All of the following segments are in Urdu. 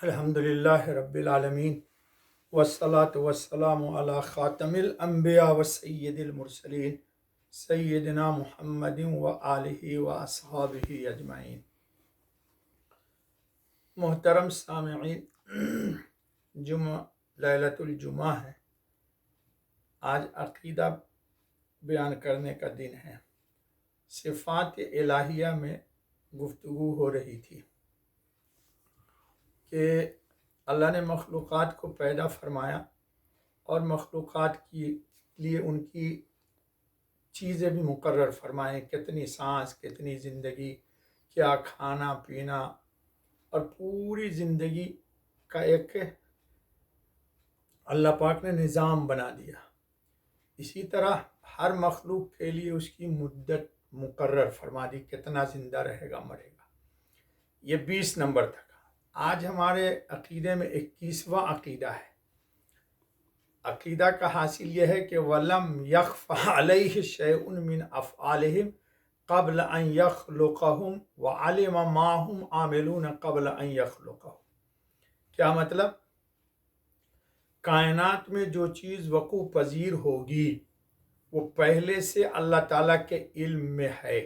الحمد للہ رب العالمین والصلاة والسلام علی خاتم الانبیاء والسید المرسلین سیدنا محمد وآلہ واصحابہ اجمعین۔ محترم سامعین، جمعہ لیلۃ الجمعہ ہے۔ آج عقیدہ بیان کرنے کا دن ہے۔ صفات الہیہ میں گفتگو ہو رہی تھی کہ اللہ نے مخلوقات کو پیدا فرمایا اور مخلوقات کے لیے ان کی چیزیں بھی مقرر فرمائیں، کتنی سانس، کتنی زندگی، کیا کھانا پینا، اور پوری زندگی کا ایک اللہ پاک نے نظام بنا دیا۔ اسی طرح ہر مخلوق کے لیے اس کی مدت مقرر فرما دی، کتنا زندہ رہے گا مرے گا۔ یہ 20 نمبر تک۔ آج ہمارے عقیدے میں 21واں عقیدہ ہے۔ عقیدہ کا حاصل یہ ہے کہ وَلَمْ يَخْفَ عَلَيْهِ شَيْءٌ مِّنْ أَفْعَالِهِمْ قَبْلَ أَنْ يَخْلُقَهُمْ وَعَلِمَ مَا هُمْ عَامِلُونَ قَبْلَ أَنْ يَخْلُقَهُمْ۔ کیا مطلب؟ کائنات میں جو چیز وقوع پذیر ہوگی وہ پہلے سے اللہ تعالیٰ کے علم میں ہے۔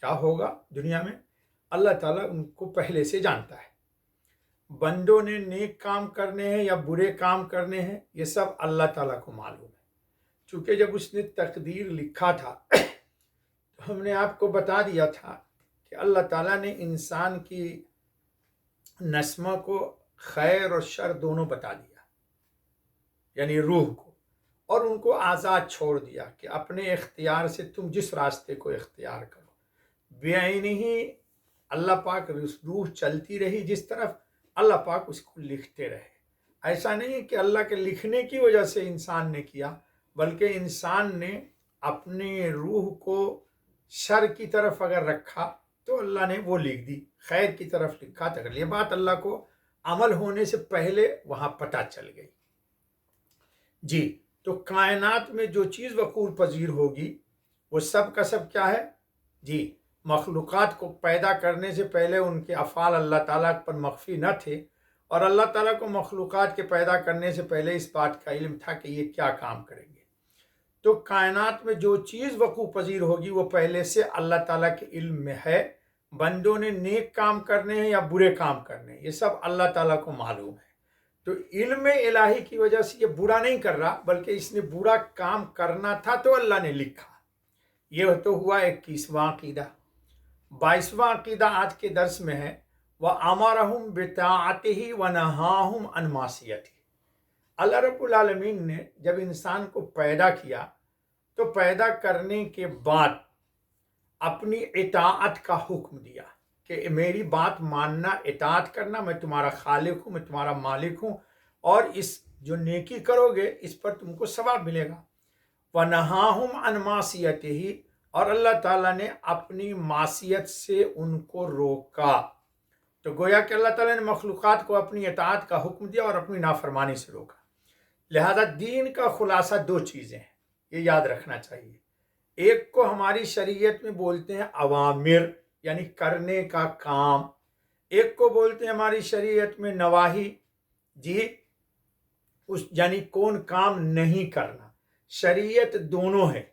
کیا ہوگا دنیا میں؟ اللہ تعالیٰ ان کو پہلے سے جانتا ہے۔ بندوں نے نیک کام کرنے ہیں یا برے کام کرنے ہیں، یہ سب اللہ تعالیٰ کو معلوم ہے۔ چونکہ جب اس نے تقدیر لکھا تھا تو ہم نے آپ کو بتا دیا تھا کہ اللہ تعالیٰ نے انسان کی نسمہ کو خیر اور شر دونوں بتا دیا، یعنی روح کو، اور ان کو آزاد چھوڑ دیا کہ اپنے اختیار سے تم جس راستے کو اختیار کرو۔ بعینہ ہی اللہ پاک روح چلتی رہی جس طرف، اللہ پاک اس کو لکھتے رہے۔ ایسا نہیں کہ اللہ کے لکھنے کی وجہ سے انسان نے کیا، بلکہ انسان نے اپنے روح کو شر کی طرف اگر رکھا تو اللہ نے وہ لکھ دی، خیر کی طرف لکھا تو یہ بات اللہ کو عمل ہونے سے پہلے وہاں پتہ چل گئی۔ جی، تو کائنات میں جو چیز وقوع پذیر ہوگی وہ سب کا سب کیا ہے؟ جی، مخلوقات کو پیدا کرنے سے پہلے ان کے افعال اللہ تعالیٰ پر مخفی نہ تھے، اور اللہ تعالیٰ کو مخلوقات کے پیدا کرنے سے پہلے اس بات کا علم تھا کہ یہ کیا کام کریں گے۔ تو کائنات میں جو چیز وقوع پذیر ہوگی وہ پہلے سے اللہ تعالیٰ کے علم میں ہے۔ بندوں نے نیک کام کرنے ہیں یا برے کام کرنے ہیں، یہ سب اللہ تعالیٰ کو معلوم ہے۔ تو علم الہی کی وجہ سے یہ برا نہیں کر رہا، بلکہ اس نے برا کام کرنا تھا تو اللہ نے لکھا۔ یہ تو ہوا 21واں عقیدہ۔ 22واں عقیدہ آج کے درس میں ہے وَأَمَرَهُمْ بِطَاعَتِهِ وَنَهَاهُمْ عَنْ مَعْصِيَتِهِ۔ اللہ رب العالمین نے جب انسان کو پیدا کیا تو پیدا کرنے کے بعد اپنی اطاعت کا حکم دیا کہ میری بات ماننا، اطاعت کرنا، میں تمہارا خالق ہوں، میں تمہارا مالک ہوں، اور اس جو نیکی کرو گے اس پر تم کو ثواب ملے گا۔ وَنَهَاهُمْ عَنْ مَعْصِيَتِهِ، اور اللہ تعالیٰ نے اپنی معصیت سے ان کو روکا۔ تو گویا کہ اللہ تعالیٰ نے مخلوقات کو اپنی اطاعت کا حکم دیا اور اپنی نافرمانی سے روکا۔ لہذا دین کا خلاصہ 2 چیزیں ہیں، یہ یاد رکھنا چاہیے۔ ایک کو ہماری شریعت میں بولتے ہیں اوامر، یعنی کرنے کا کام۔ ایک کو بولتے ہیں ہماری شریعت میں نواہی، جی، یعنی کون کام نہیں کرنا۔ شریعت دونوں ہے،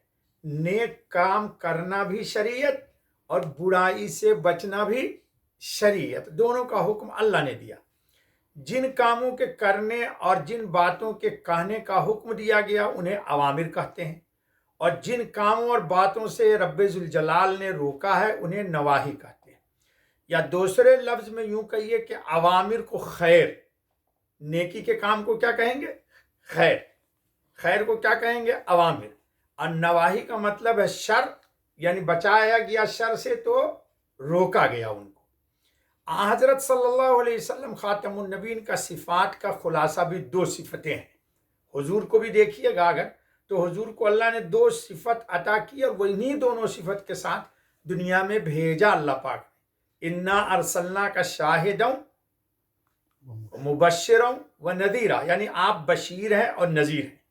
نیک کام کرنا بھی شریعت اور برائی سے بچنا بھی شریعت، دونوں کا حکم اللہ نے دیا۔ جن کاموں کے کرنے اور جن باتوں کے کہنے کا حکم دیا گیا انہیں اوامر کہتے ہیں، اور جن کاموں اور باتوں سے رب ذوالجلال نے روکا ہے انہیں نواہی کہتے ہیں۔ یا دوسرے لفظ میں یوں کہیے کہ اوامر کو خیر، نیکی کے کام کو کیا کہیں گے؟ خیر۔ خیر کو کیا کہیں گے؟ اوامر۔ اور نواہی کا مطلب ہے شر، یعنی بچایا گیا شر سے تو روکا گیا ان کو۔ حضرت صلی اللہ علیہ وسلم خاتم النبیین کا صفات کا خلاصہ بھی 2 صفتیں ہیں۔ حضور کو بھی دیکھیے گا اگر تو حضور کو اللہ نے 2 صفت عطا کی، اور انہی دونوں صفت کے ساتھ دنیا میں بھیجا اللہ پاک نے۔ انا ارسلناک شاہدا مبشرا ونذیرا، یعنی آپ بشیر ہیں اور نذیر ہیں۔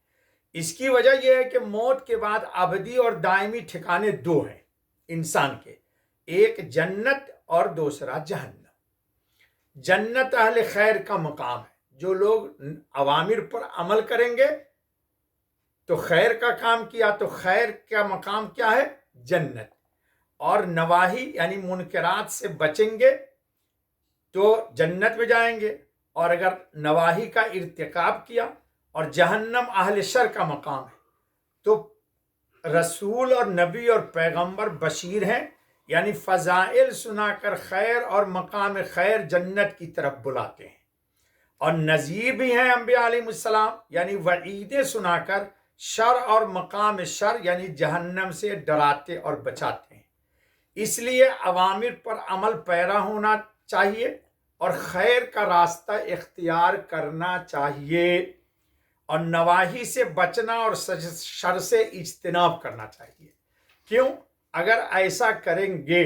اس کی وجہ یہ ہے کہ موت کے بعد ابدی اور دائمی ٹھکانے 2 ہیں انسان کے، ایک جنت اور دوسرا جہنم۔ جنت اہل خیر کا مقام ہے. جو لوگ اوامر پر عمل کریں گے تو خیر کا کام کیا تو خیر کا مقام کیا ہے؟ جنت. اور نواہی یعنی منکرات سے بچیں گے تو جنت میں جائیں گے. اور اگر نواہی کا ارتکاب کیا اور جہنم اہل شر کا مقام ہے. تو رسول اور نبی اور پیغمبر بشیر ہیں، یعنی فضائل سنا کر خیر اور مقام خیر جنت کی طرف بلاتے ہیں، اور نذیر بھی ہیں انبیاء علیہ السلام، یعنی وعیدیں سنا کر شر اور مقام شر یعنی جہنم سے ڈراتے اور بچاتے ہیں. اس لیے اوامر پر عمل پیرا ہونا چاہیے اور خیر کا راستہ اختیار کرنا چاہیے، اور نواحی سے بچنا اور شر سے اجتناب کرنا چاہیے. کیوں؟ اگر ایسا کریں گے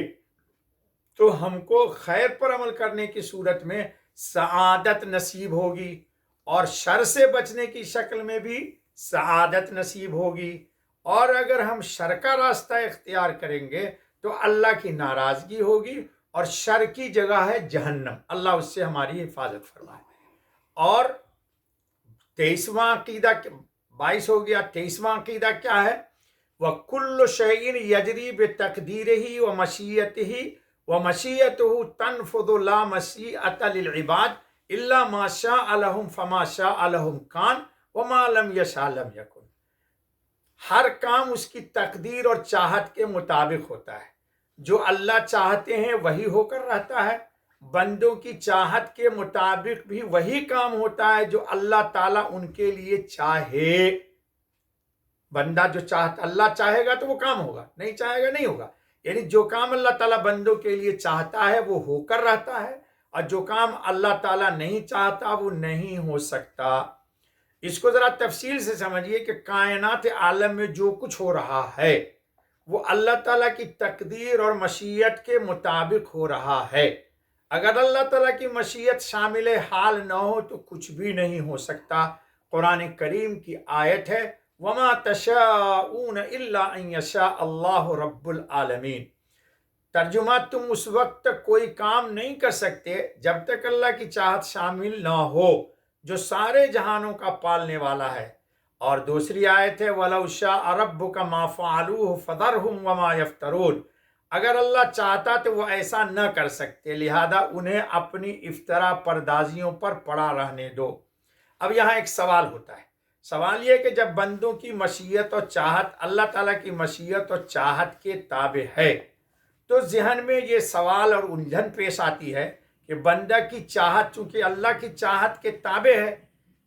تو ہم کو خیر پر عمل کرنے کی صورت میں سعادت نصیب ہوگی، اور شر سے بچنے کی شکل میں بھی سعادت نصیب ہوگی. اور اگر ہم شر کا راستہ اختیار کریں گے تو اللہ کی ناراضگی ہوگی، اور شر کی جگہ ہے جہنم. اللہ اس سے ہماری حفاظت فرمائے. اور 23واں عقیدہ 22 ہو گیا. 23واں عقیدہ کیا ہے؟ وَكُلُّ شَيْءٍ يَجْرِي بِتَقْدِيرِهِ وَمَشِيَّتِهِ وَمَشِيَّتُهُ تَنْفُذُ لَا مَشِيَّةَ لِلْعِبَادِ إِلَّا مَا شَاءَ لَهُمْ فَمَا شَاءَ لَهُمْ كَانَ وَمَا لَمْ يَشَاء لَمْ يَكُنْ. ہر کام اس کی تقدیر اور چاہت کے مطابق ہوتا ہے. جو اللہ چاہتے ہیں وہی ہو کر رہتا ہے. بندوں کی چاہت کے مطابق بھی وہی کام ہوتا ہے جو اللہ تعالیٰ ان کے لیے چاہے. بندہ جو اللہ چاہے گا تو وہ کام ہوگا، نہیں چاہے گا نہیں ہوگا. یعنی جو کام اللہ تعالیٰ بندوں کے لیے چاہتا ہے وہ ہو کر رہتا ہے، اور جو کام اللہ تعالیٰ نہیں چاہتا وہ نہیں ہو سکتا. اس کو ذرا تفصیل سے سمجھیے کہ کائنات عالم میں جو کچھ ہو رہا ہے وہ اللہ تعالیٰ کی تقدیر اور مشیت کے مطابق ہو رہا ہے. اگر اللہ تعالیٰ کی مشیت شامل حال نہ ہو تو کچھ بھی نہیں ہو سکتا. قرآن کریم کی آیت ہے وَمَا تَشَاءُونَ إِلَّا أَن يَشَاءَ اللَّهُ رَبُّ الْعَالَمِينَ. ترجمہ، تم اس وقت تک کوئی کام نہیں کر سکتے جب تک اللہ کی چاہت شامل نہ ہو جو سارے جہانوں کا پالنے والا ہے. اور دوسری آیت ہے وَلَوْ شَاءَ رَبُّكَ مَا فَعَلُوهُ فَذَرْهُمْ وَمَا يَفْتَرُونَ. اگر اللہ چاہتا تو وہ ایسا نہ کر سکتے، لہذا انہیں اپنی افترا پردازیوں پر پڑا رہنے دو. اب یہاں ایک سوال ہوتا ہے. سوال یہ کہ جب بندوں کی مشیت اور چاہت اللہ تعالیٰ کی مشیت اور چاہت کے تابع ہے تو ذہن میں یہ سوال اور الجھن پیش آتی ہے کہ بندہ کی چاہت چونکہ اللہ کی چاہت کے تابع ہے،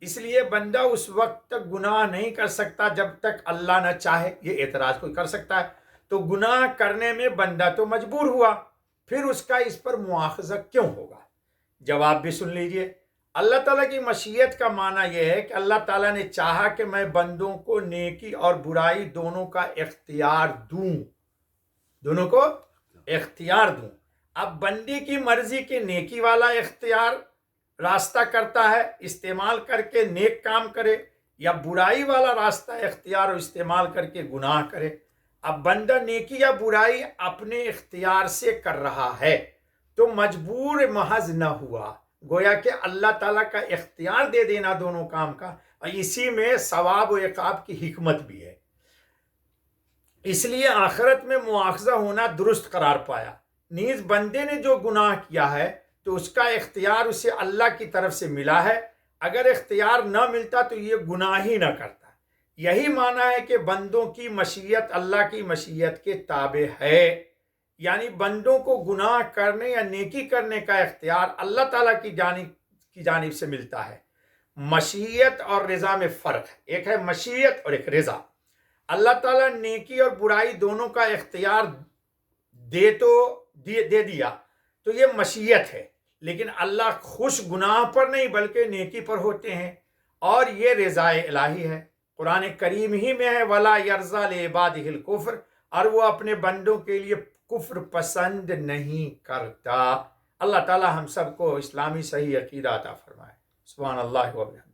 اس لیے بندہ اس وقت تک گناہ نہیں کر سکتا جب تک اللہ نہ چاہے. یہ اعتراض کوئی کر سکتا ہے. تو گناہ کرنے میں بندہ تو مجبور ہوا، پھر اس کا اس پر مواخذہ کیوں ہوگا؟ جواب بھی سن لیجئے. اللہ تعالیٰ کی مشیت کا معنی یہ ہے کہ اللہ تعالیٰ نے چاہا کہ میں بندوں کو نیکی اور برائی دونوں کا اختیار دوں، دونوں کو اختیار دوں. اب بندے کی مرضی کے نیکی والا اختیار راستہ کرتا ہے، استعمال کر کے نیک کام کرے، یا برائی والا راستہ اختیار اور استعمال کر کے گناہ کرے. اب بندہ نیکی یا برائی اپنے اختیار سے کر رہا ہے تو مجبور محض نہ ہوا، گویا کہ اللہ تعالیٰ کا اختیار دے دینا دونوں کام کا، اور اسی میں ثواب و عقاب کی حکمت بھی ہے. اس لیے آخرت میں مواخذہ ہونا درست قرار پایا. نیز بندے نے جو گناہ کیا ہے تو اس کا اختیار اسے اللہ کی طرف سے ملا ہے. اگر اختیار نہ ملتا تو یہ گناہ ہی نہ کرتا. یہی معنی ہے کہ بندوں کی مشیت اللہ کی مشیت کے تابع ہے، یعنی بندوں کو گناہ کرنے یا نیکی کرنے کا اختیار اللہ تعالیٰ کی جانب سے ملتا ہے. مشیت اور رضا میں فرق ہے. ایک ہے مشیت اور ایک رضا. اللہ تعالیٰ نیکی اور برائی دونوں کا اختیار دے دیا تو یہ مشیت ہے، لیکن اللہ خوش گناہ پر نہیں بلکہ نیکی پر ہوتے ہیں، اور یہ رضا الہی ہے. قرآن کریم ہی میں ہے وَلَا يَرْضَىٰ لِعِبَادِهِ الْكُفْرَ، اور وہ اپنے بندوں کے لیے کفر پسند نہیں کرتا. اللہ تعالی ہم سب کو اسلامی صحیح عقیدہ عطا فرمائے. سبحان اللہ و بحمدہ.